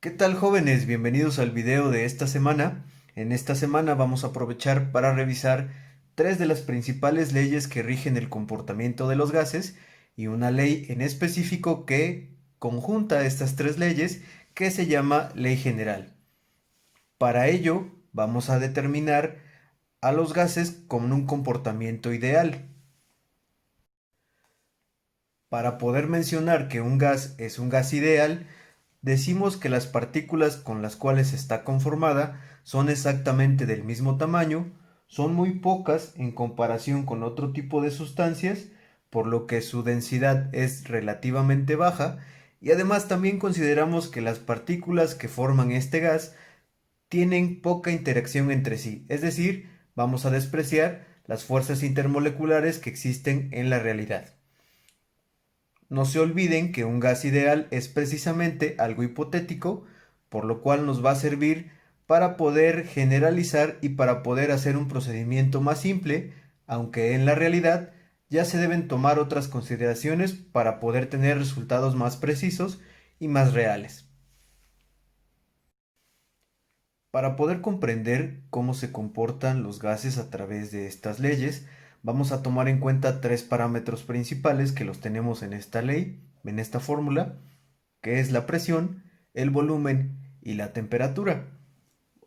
¿Qué tal, jóvenes? Bienvenidos al video de esta semana. En esta semana vamos a aprovechar para revisar tres de las principales leyes que rigen el comportamiento de los gases y una ley en específico que conjunta estas tres leyes que se llama Ley General. Para ello vamos a determinar a los gases con un comportamiento ideal. Para poder mencionar que un gas es un gas ideal, decimos que las partículas con las cuales está conformada son exactamente del mismo tamaño, son muy pocas en comparación con otro tipo de sustancias, por lo que su densidad es relativamente baja, y además también consideramos que las partículas que forman este gas tienen poca interacción entre sí, es decir, vamos a despreciar las fuerzas intermoleculares que existen en la realidad. No se olviden que un gas ideal es precisamente algo hipotético, por lo cual nos va a servir para poder generalizar y para poder hacer un procedimiento más simple, aunque en la realidad ya se deben tomar otras consideraciones para poder tener resultados más precisos y más reales. Para poder comprender cómo se comportan los gases a través de estas leyes, vamos a tomar en cuenta tres parámetros principales que los tenemos en esta ley, en esta fórmula, que es la presión, el volumen y la temperatura.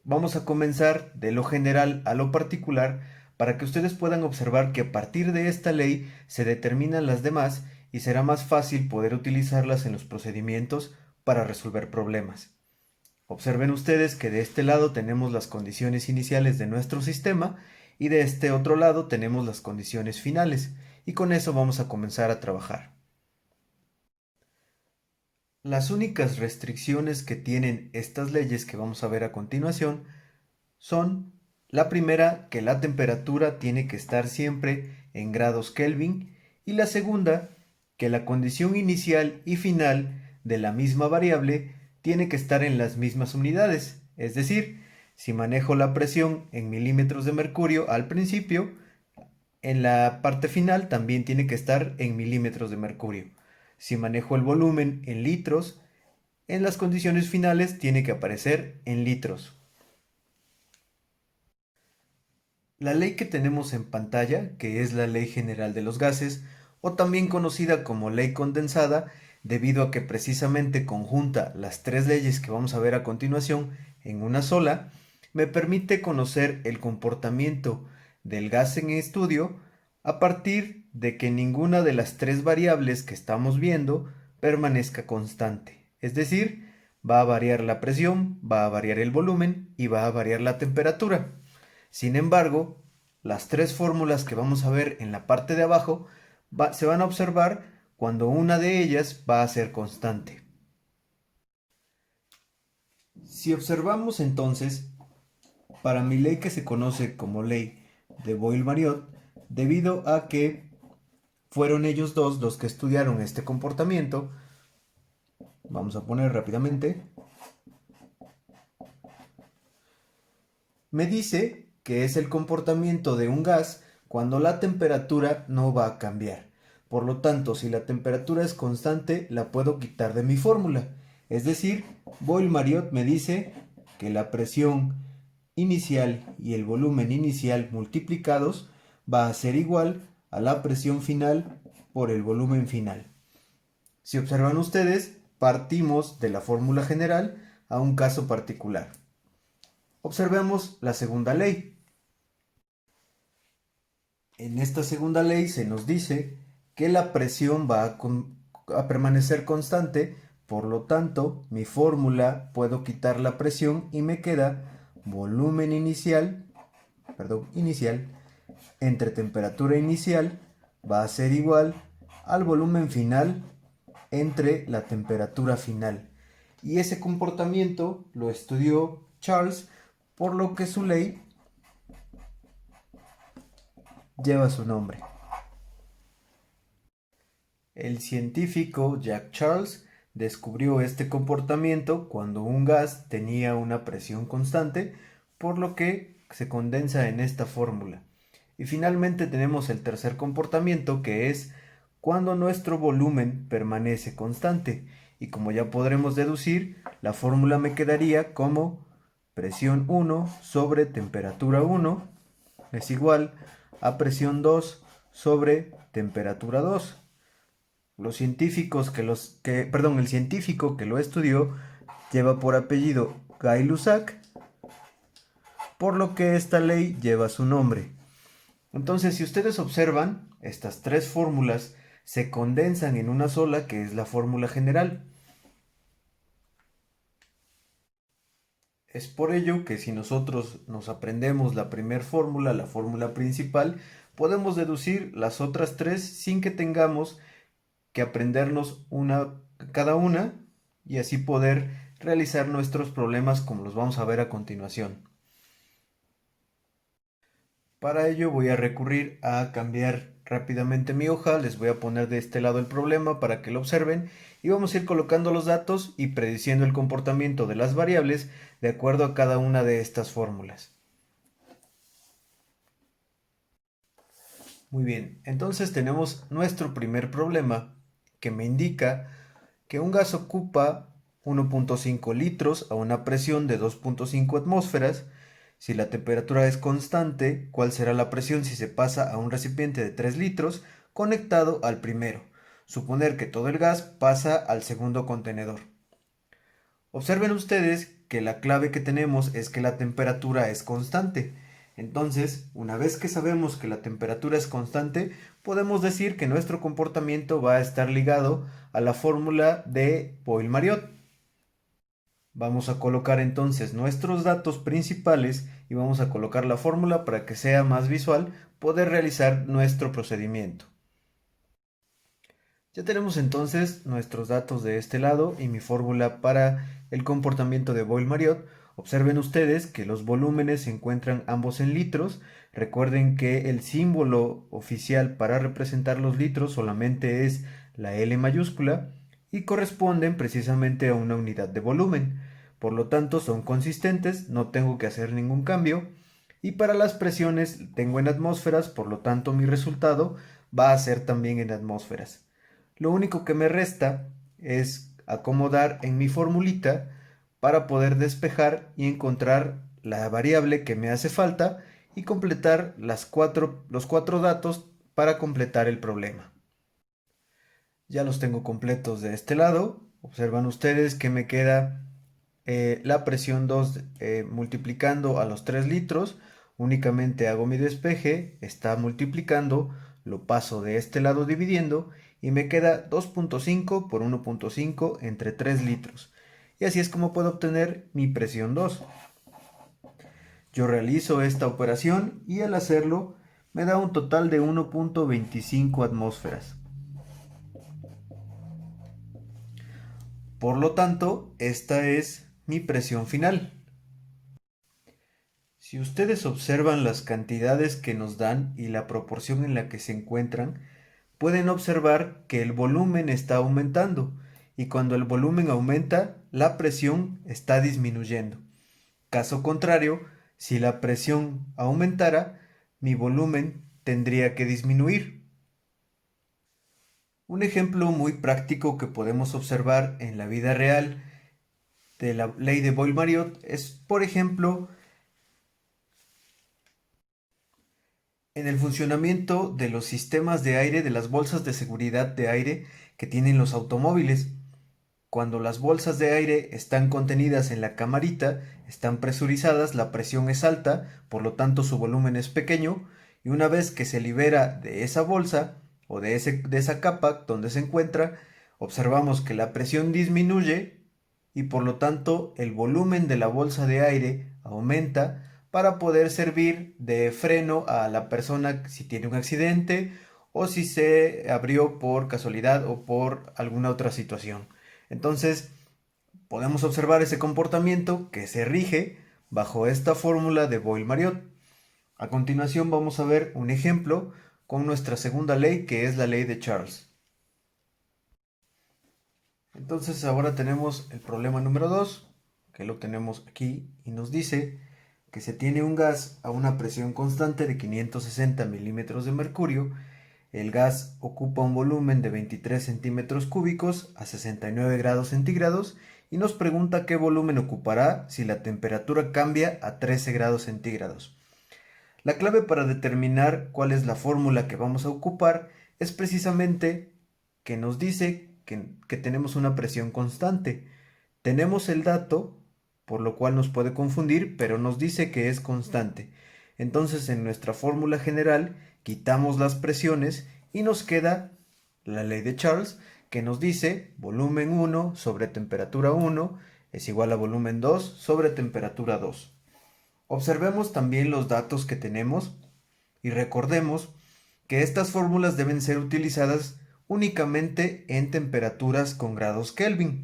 Vamos a comenzar de lo general a lo particular para que ustedes puedan observar que a partir de esta ley se determinan las demás y será más fácil poder utilizarlas en los procedimientos para resolver problemas. Observen ustedes que de este lado tenemos las condiciones iniciales de nuestro sistema y de este otro lado tenemos las condiciones finales, y con eso vamos a comenzar a trabajar. Las únicas restricciones que tienen estas leyes que vamos a ver a continuación son: la primera, que la temperatura tiene que estar siempre en grados Kelvin, y la segunda, que la condición inicial y final de la misma variable tiene que estar en las mismas unidades. Es decir, si manejo la presión en milímetros de mercurio al principio, en la parte final también tiene que estar en milímetros de mercurio. Si manejo el volumen en litros, en las condiciones finales tiene que aparecer en litros. La ley que tenemos en pantalla, que es la Ley General de los Gases, o también conocida como Ley Condensada, debido a que precisamente conjunta las tres leyes que vamos a ver a continuación en una sola, me permite conocer el comportamiento del gas en estudio a partir de que ninguna de las tres variables que estamos viendo permanezca constante. Es decir, va a variar la presión, va a variar el volumen y va a variar la temperatura. Sin embargo, las tres fórmulas que vamos a ver en la parte de abajo se van a observar cuando una de ellas va a ser constante. Si observamos entonces, para mi ley que se conoce como ley de Boyle-Mariotte, debido a que fueron ellos dos los que estudiaron este comportamiento, vamos a poner rápidamente, me dice que es el comportamiento de un gas cuando la temperatura no va a cambiar. Por lo tanto, si la temperatura es constante, la puedo quitar de mi fórmula. Es decir, Boyle-Mariotte me dice que la presión inicial y el volumen inicial multiplicados va a ser igual a la presión final por el volumen final. Si observan ustedes, partimos de la fórmula general a un caso particular. Observemos la segunda ley. En esta segunda ley se nos dice que la presión va a permanecer constante, por lo tanto, mi fórmula puedo quitar la presión y me queda volumen inicial entre temperatura inicial va a ser igual al volumen final entre la temperatura final. Y ese comportamiento lo estudió Charles, por lo que su ley lleva su nombre. El científico Jacques Charles descubrió este comportamiento cuando un gas tenía una presión constante, por lo que se condensa en esta fórmula. Y finalmente tenemos el tercer comportamiento, que es cuando nuestro volumen permanece constante. y como ya podremos deducir, la fórmula me quedaría como presión 1 sobre temperatura 1 es igual a presión 2 sobre temperatura 2. El científico que lo estudió lleva por apellido Gay-Lussac, por lo que esta ley lleva su nombre. Entonces, si ustedes observan, estas tres fórmulas se condensan en una sola, que es la fórmula general. Es por ello que si nosotros nos aprendemos la primera fórmula, la fórmula principal, podemos deducir las otras tres sin que tengamos que aprendernos cada una y así poder realizar nuestros problemas como los vamos a ver a continuación. Para ello voy a recurrir a cambiar rápidamente mi hoja, les voy a poner de este lado el problema para que lo observen y vamos a ir colocando los datos y prediciendo el comportamiento de las variables de acuerdo a cada una de estas fórmulas. Muy bien, entonces tenemos nuestro primer problema que me indica que un gas ocupa 1.5 litros a una presión de 2.5 atmósferas. Si la temperatura es constante, ¿cuál será la presión si se pasa a un recipiente de 3 litros conectado al primero? Suponer que todo el gas pasa al segundo contenedor. Observen ustedes que la clave que tenemos es que la temperatura es constante. Entonces, una vez que sabemos que la temperatura es constante, podemos decir que nuestro comportamiento va a estar ligado a la fórmula de Boyle-Mariotte. Vamos a colocar entonces nuestros datos principales y vamos a colocar la fórmula para que sea más visual poder realizar nuestro procedimiento. Ya tenemos entonces nuestros datos de este lado y mi fórmula para el comportamiento de Boyle-Mariotte. Observen ustedes que los volúmenes se encuentran ambos en litros. Recuerden que el símbolo oficial para representar los litros solamente es la L mayúscula y corresponden precisamente a una unidad de volumen. Por lo tanto, son consistentes, no tengo que hacer ningún cambio. Y para las presiones tengo en atmósferas, por lo tanto mi resultado va a ser también en atmósferas. Lo único que me resta es acomodar en mi formulita para poder despejar y encontrar la variable que me hace falta y completar los cuatro datos para completar el problema. Ya los tengo completos de este lado. Observan ustedes que me queda la presión 2 multiplicando a los 3 litros. Únicamente hago mi despeje, está multiplicando, lo paso de este lado dividiendo y me queda 2.5 por 1.5 entre 3 litros. Y así es como puedo obtener mi presión 2. Yo realizo esta operación y al hacerlo me da un total de 1.25 atmósferas. Por lo tanto, esta es mi presión final. Si ustedes observan las cantidades que nos dan y la proporción en la que se encuentran, pueden observar que el volumen está aumentando y cuando el volumen aumenta, la presión está disminuyendo. Caso contrario, si la presión aumentara, mi volumen tendría que disminuir. Un ejemplo muy práctico que podemos observar en la vida real de la ley de Boyle-Mariotte es, por ejemplo, en el funcionamiento de los sistemas de aire, de las bolsas de seguridad de aire que tienen los automóviles. Cuando las bolsas de aire están contenidas en la camarita, están presurizadas, la presión es alta, por lo tanto su volumen es pequeño, y una vez que se libera de esa bolsa o de esa capa donde se encuentra, observamos que la presión disminuye y por lo tanto el volumen de la bolsa de aire aumenta para poder servir de freno a la persona si tiene un accidente o si se abrió por casualidad o por alguna otra situación. Entonces, podemos observar ese comportamiento que se rige bajo esta fórmula de Boyle-Mariotte. A continuación vamos a ver un ejemplo con nuestra segunda ley, que es la ley de Charles. Entonces ahora tenemos el problema número 2, que lo tenemos aquí, y nos dice que se tiene un gas a una presión constante de 560 milímetros de mercurio El gas ocupa un volumen de 23 centímetros cúbicos a 69 grados centígrados y nos pregunta qué volumen ocupará si la temperatura cambia a 13 grados centígrados. La clave para determinar cuál es la fórmula que vamos a ocupar es precisamente que nos dice que tenemos una presión constante. Tenemos el dato, por lo cual nos puede confundir, pero nos dice que es constante. Entonces en nuestra fórmula general quitamos las presiones y nos queda la ley de Charles, que nos dice volumen 1 sobre temperatura 1 es igual a volumen 2 sobre temperatura 2. Observemos también los datos que tenemos y recordemos que estas fórmulas deben ser utilizadas únicamente en temperaturas con grados Kelvin.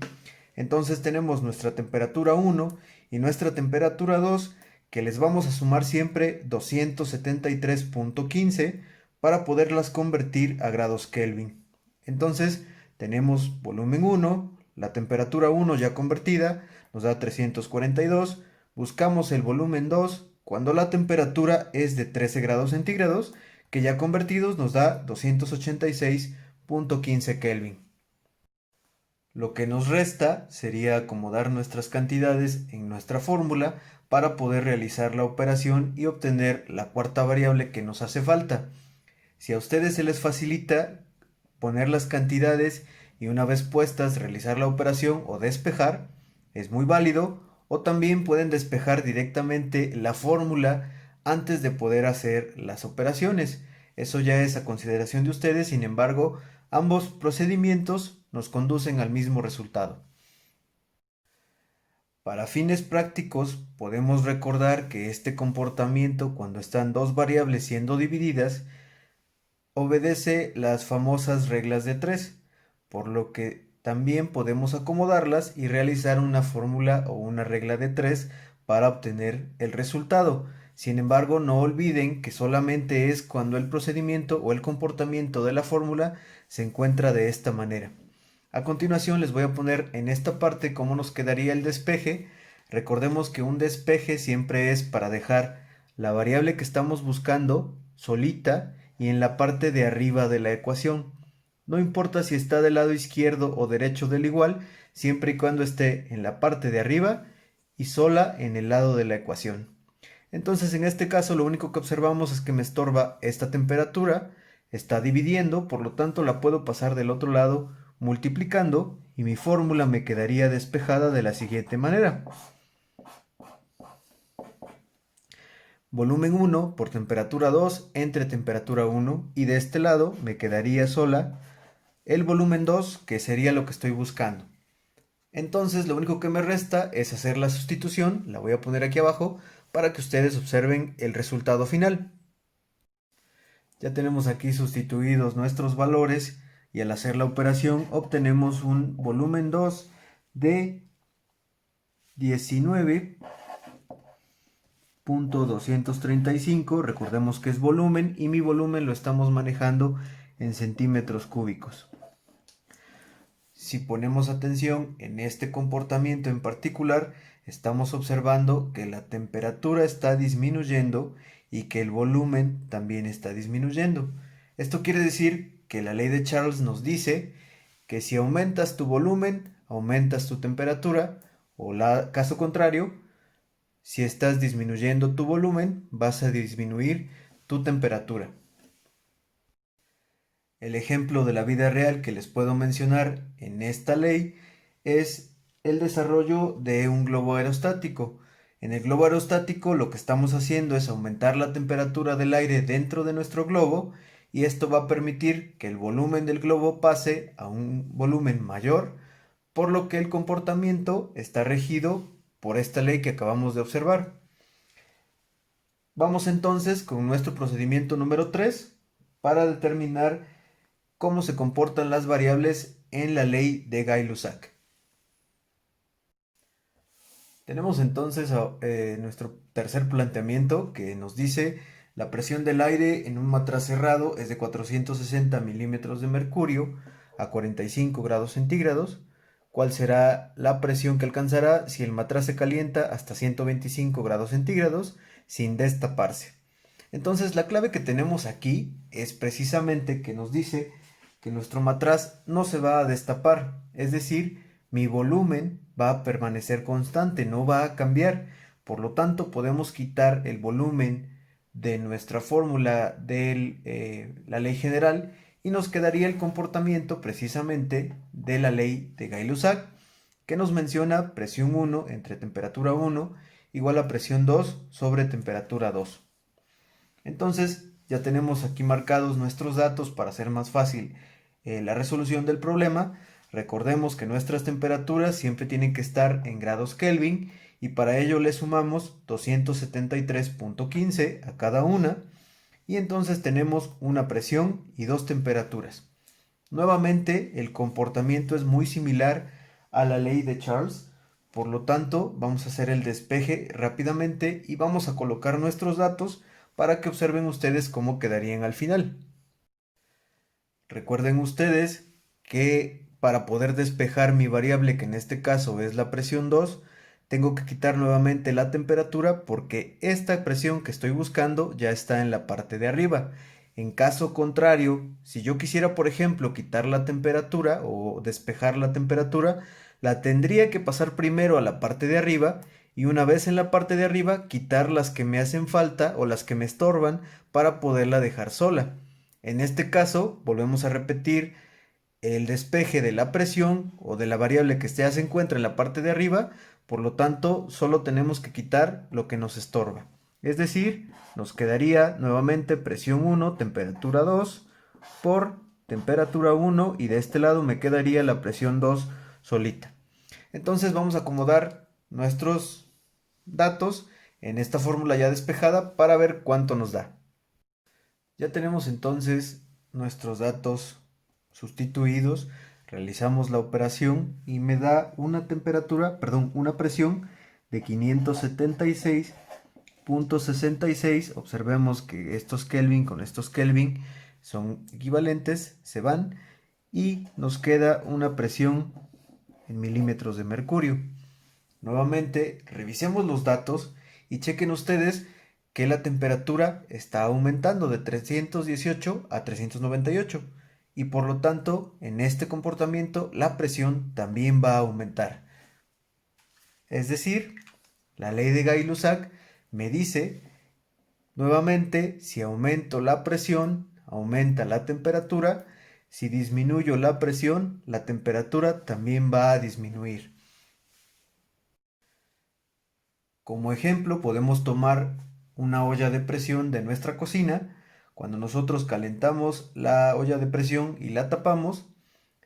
Entonces tenemos nuestra temperatura 1 y nuestra temperatura 2, que les vamos a sumar siempre 273.15 para poderlas convertir a grados Kelvin. Entonces tenemos volumen 1, la temperatura 1 ya convertida, nos da 342. Buscamos el volumen 2 cuando la temperatura es de 13 grados centígrados, que ya convertidos nos da 286.15 Kelvin. Lo que nos resta sería acomodar nuestras cantidades en nuestra fórmula para poder realizar la operación y obtener la cuarta variable que nos hace falta. Si a ustedes se les facilita poner las cantidades y una vez puestas realizar la operación o despejar, es muy válido, o también pueden despejar directamente la fórmula antes de poder hacer las operaciones. Eso ya es a consideración de ustedes, sin embargo, ambos procedimientos nos conducen al mismo resultado. Para fines prácticos, podemos recordar que este comportamiento, cuando están dos variables siendo divididas, obedece las famosas reglas de 3, por lo que también podemos acomodarlas y realizar una fórmula o una regla de 3 para obtener el resultado. Sin embargo, no olviden que solamente es cuando el procedimiento o el comportamiento de la fórmula se encuentra de esta manera. A continuación les voy a poner en esta parte cómo nos quedaría el despeje. Recordemos que un despeje siempre es para dejar la variable que estamos buscando solita y en la parte de arriba de la ecuación. No importa si está del lado izquierdo o derecho del igual, siempre y cuando esté en la parte de arriba y sola en el lado de la ecuación. Entonces en este caso lo único que observamos es que me estorba esta temperatura, está dividiendo, por lo tanto la puedo pasar del otro lado multiplicando y mi fórmula me quedaría despejada de la siguiente manera. Volumen 1 por temperatura 2 entre temperatura 1 y de este lado me quedaría sola el volumen 2, que sería lo que estoy buscando. Entonces lo único que me resta es hacer la sustitución, la voy a poner aquí abajo para que ustedes observen el resultado final. Ya tenemos aquí sustituidos nuestros valores y al hacer la operación obtenemos un volumen 2 de 19.235. Recordemos que es volumen y mi volumen lo estamos manejando en centímetros cúbicos. Si ponemos atención en este comportamiento en particular, estamos observando que la temperatura está disminuyendo y que el volumen también está disminuyendo. Esto quiere decir que la ley de Charles nos dice que si aumentas tu volumen, aumentas tu temperatura, o caso contrario, si estás disminuyendo tu volumen, vas a disminuir tu temperatura. El ejemplo de la vida real que les puedo mencionar en esta ley es el desarrollo de un globo aerostático. En el globo aerostático lo que estamos haciendo es aumentar la temperatura del aire dentro de nuestro globo y esto va a permitir que el volumen del globo pase a un volumen mayor, por lo que el comportamiento está regido por esta ley que acabamos de observar. Vamos entonces con nuestro procedimiento número 3 para determinar cómo se comportan las variables en la ley de Gay-Lussac. Tenemos entonces nuestro tercer planteamiento que nos dice la presión del aire en un matraz cerrado es de 460 milímetros de mercurio a 45 grados centígrados. ¿Cuál será la presión que alcanzará si el matraz se calienta hasta 125 grados centígrados sin destaparse? Entonces la clave que tenemos aquí es precisamente que nos dice que nuestro matraz no se va a destapar, es decir, mi volumen va a permanecer constante, no va a cambiar. Por lo tanto, podemos quitar el volumen de nuestra fórmula de la ley general y nos quedaría el comportamiento precisamente de la ley de Gay-Lussac, que nos menciona presión 1 entre temperatura 1 igual a presión 2 sobre temperatura 2. Entonces ya tenemos aquí marcados nuestros datos para hacer más fácil la resolución del problema. Recordemos que nuestras temperaturas siempre tienen que estar en grados Kelvin y para ello le sumamos 273.15 a cada una y entonces tenemos una presión y dos temperaturas. Nuevamente el comportamiento es muy similar a la ley de Charles, por lo tanto vamos a hacer el despeje rápidamente y vamos a colocar nuestros datos para que observen ustedes cómo quedarían al final. Recuerden ustedes que para poder despejar mi variable, que en este caso es la presión 2, tengo que quitar nuevamente la temperatura porque esta presión que estoy buscando ya está en la parte de arriba. En caso contrario, si yo quisiera, por ejemplo, quitar la temperatura o despejar la temperatura, la tendría que pasar primero a la parte de arriba y una vez en la parte de arriba quitar las que me hacen falta o las que me estorban para poderla dejar sola. En este caso, volvemos a repetir el despeje de la presión o de la variable que ya se encuentra en la parte de arriba, por lo tanto, solo tenemos que quitar lo que nos estorba. Es decir, nos quedaría nuevamente presión 1, temperatura 2 por temperatura 1 y de este lado me quedaría la presión 2 solita. Entonces vamos a acomodar nuestros datos en esta fórmula ya despejada para ver cuánto nos da. Ya tenemos entonces nuestros datos sustituidos, realizamos la operación y me da una una presión de 576.66. Observemos que estos Kelvin con estos Kelvin son equivalentes, se van y nos queda una presión en milímetros de mercurio. Nuevamente, revisemos los datos y chequen ustedes que la temperatura está aumentando de 318 a 398 y por lo tanto, en este comportamiento la presión también va a aumentar. Es decir, la ley de Gay-Lussac me dice nuevamente, si aumento la presión, aumenta la temperatura, si disminuyo la presión, la temperatura también va a disminuir. Como ejemplo, podemos tomar una olla de presión de nuestra cocina. Cuando nosotros calentamos la olla de presión y la tapamos,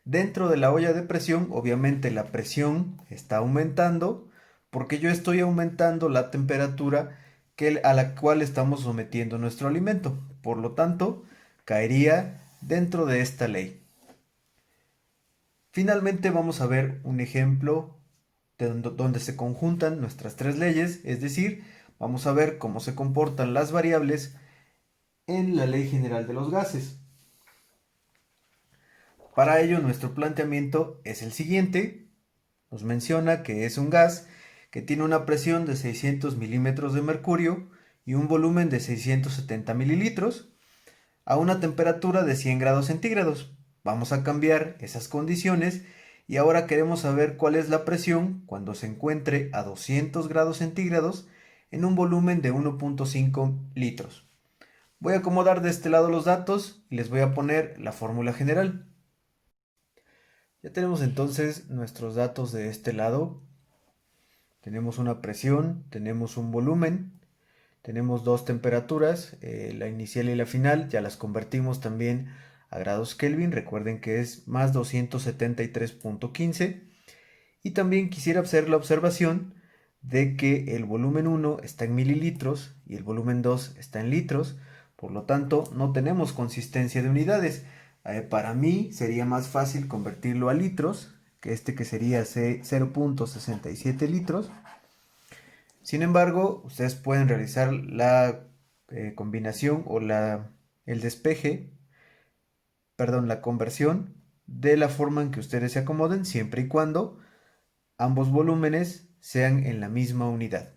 dentro de la olla de presión, obviamente la presión está aumentando porque yo estoy aumentando la temperatura a la cual estamos sometiendo nuestro alimento. Por lo tanto, caería dentro de esta ley. Finalmente vamos a ver un ejemplo donde se conjuntan nuestras tres leyes, es decir, vamos a ver cómo se comportan las variables en la ley general de los gases. Para ello, nuestro planteamiento es el siguiente. Nos menciona que es un gas que tiene una presión de 600 milímetros de mercurio y un volumen de 670 mililitros a una temperatura de 100 grados centígrados. Vamos a cambiar esas condiciones y ahora queremos saber cuál es la presión cuando se encuentre a 200 grados centígrados en un volumen de 1.5 litros. Voy a acomodar de este lado los datos y les voy a poner la fórmula general. Ya tenemos entonces nuestros datos de este lado. Tenemos una presión, tenemos un volumen, tenemos dos temperaturas, la inicial y la final, ya las convertimos también a grados Kelvin, recuerden que es más 273.15. Y también quisiera hacer la observación de que el volumen 1 está en mililitros y el volumen 2 está en litros, por lo tanto no tenemos consistencia de unidades. Para mí sería más fácil convertirlo a litros, que sería 0.67 litros. Sin embargo, ustedes pueden realizar la combinación o el despeje, perdón, la conversión de la forma en que ustedes se acomoden, siempre y cuando ambos volúmenes sean en la misma unidad.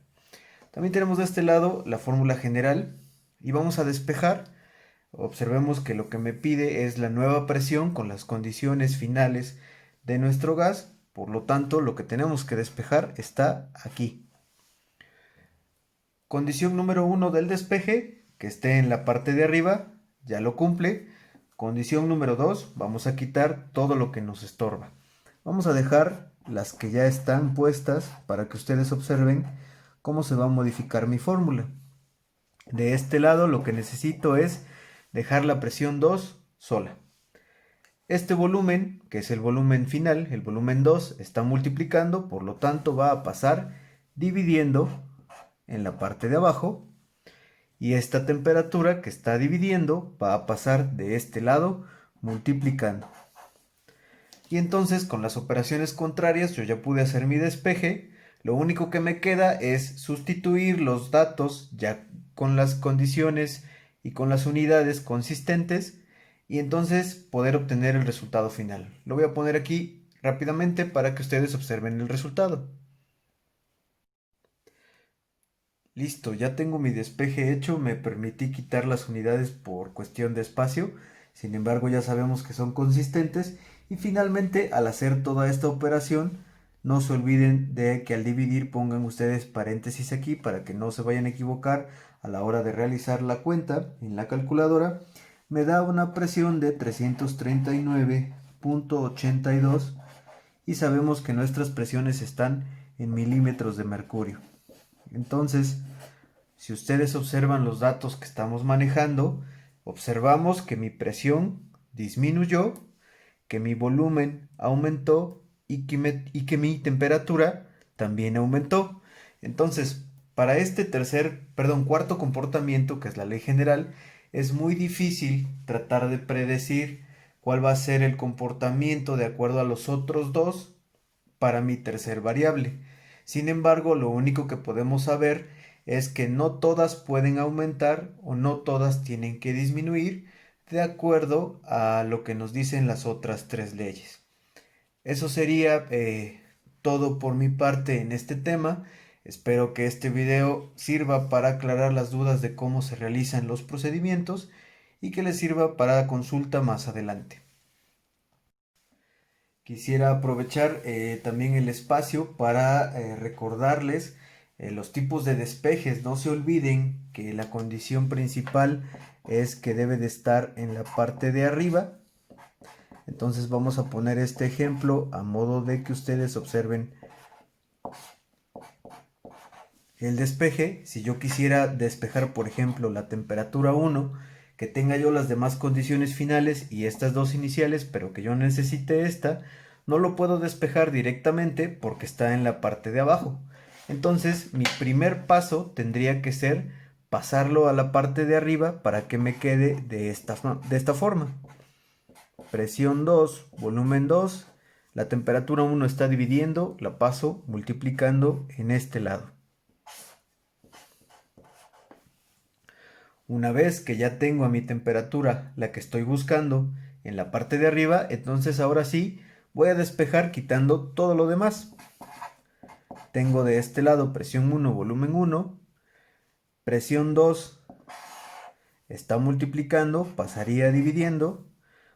También tenemos de este lado la fórmula general. y vamos a despejar. Observemos que lo que me pide es la nueva presión con las condiciones finales de nuestro gas, por lo tanto lo que tenemos que despejar está aquí. Condición número 1 del despeje, que esté en la parte de arriba, ya lo cumple. Condición número 2, vamos a quitar todo lo que nos estorba. Vamos a dejar las que ya están puestas para que ustedes observen cómo se va a modificar mi fórmula. De este lado lo que necesito es dejar la presión 2 sola. Este volumen, que es el volumen final, el volumen 2, está multiplicando, por lo tanto va a pasar dividiendo en la parte de abajo, y esta temperatura que está dividiendo va a pasar de este lado multiplicando. Y entonces con las operaciones contrarias yo ya pude hacer mi despeje. Lo único que me queda es sustituir los datos ya con las condiciones y con las unidades consistentes, y entonces poder obtener el resultado final. Lo voy a poner aquí rápidamente para que ustedes observen el resultado. Listo, ya tengo mi despeje hecho, me permití quitar las unidades por cuestión de espacio, sin embargo ya sabemos que son consistentes, y finalmente al hacer toda esta operación no se olviden de que al dividir pongan ustedes paréntesis aquí para que no se vayan a equivocar a la hora de realizar la cuenta en la calculadora. Me da una presión de 339.82 y sabemos que nuestras presiones están en milímetros de mercurio. Entonces, si ustedes observan los datos que estamos manejando, observamos que mi presión disminuyó, que mi volumen aumentó y que mi temperatura también aumentó. Entonces, para este cuarto comportamiento, que es la ley general, es muy difícil tratar de predecir cuál va a ser el comportamiento de acuerdo a los otros dos para mi tercer variable. Sin embargo, lo único que podemos saber es que no todas pueden aumentar o no todas tienen que disminuir de acuerdo a lo que nos dicen las otras tres leyes. Eso sería todo por mi parte en este tema. Espero que este video sirva para aclarar las dudas de cómo se realizan los procedimientos y que les sirva para consulta más adelante. Quisiera aprovechar también el espacio para recordarles los tipos de despejes. No se olviden que la condición principal es que debe de estar en la parte de arriba. Entonces vamos a poner este ejemplo a modo de que ustedes observen el despeje. Si yo quisiera despejar, por ejemplo, la temperatura 1, que tenga yo las demás condiciones finales y estas dos iniciales, pero que yo necesite esta, no lo puedo despejar directamente porque está en la parte de abajo. Entonces mi primer paso tendría que ser pasarlo a la parte de arriba para que me quede de esta forma. Presión 2, volumen 2, la temperatura 1 está dividiendo, la paso multiplicando en este lado. Una vez que ya tengo a mi temperatura, la que estoy buscando, en la parte de arriba, entonces ahora sí voy a despejar quitando todo lo demás. Tengo de este lado presión 1, volumen 1, presión 2 está multiplicando, pasaría dividiendo,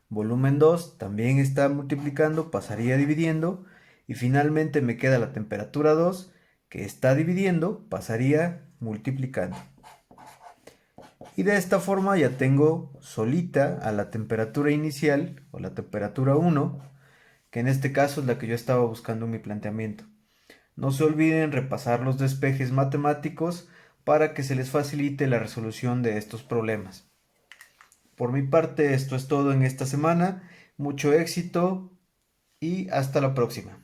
volumen 2 también está multiplicando, pasaría dividiendo, y finalmente me queda la temperatura 2 que está dividiendo, pasaría multiplicando. Y de esta forma ya tengo solita a la temperatura inicial o la temperatura 1, que en este caso es la que yo estaba buscando en mi planteamiento. No se olviden repasar los despejes matemáticos para que se les facilite la resolución de estos problemas. Por mi parte, esto es todo en esta semana. Mucho éxito y hasta la próxima.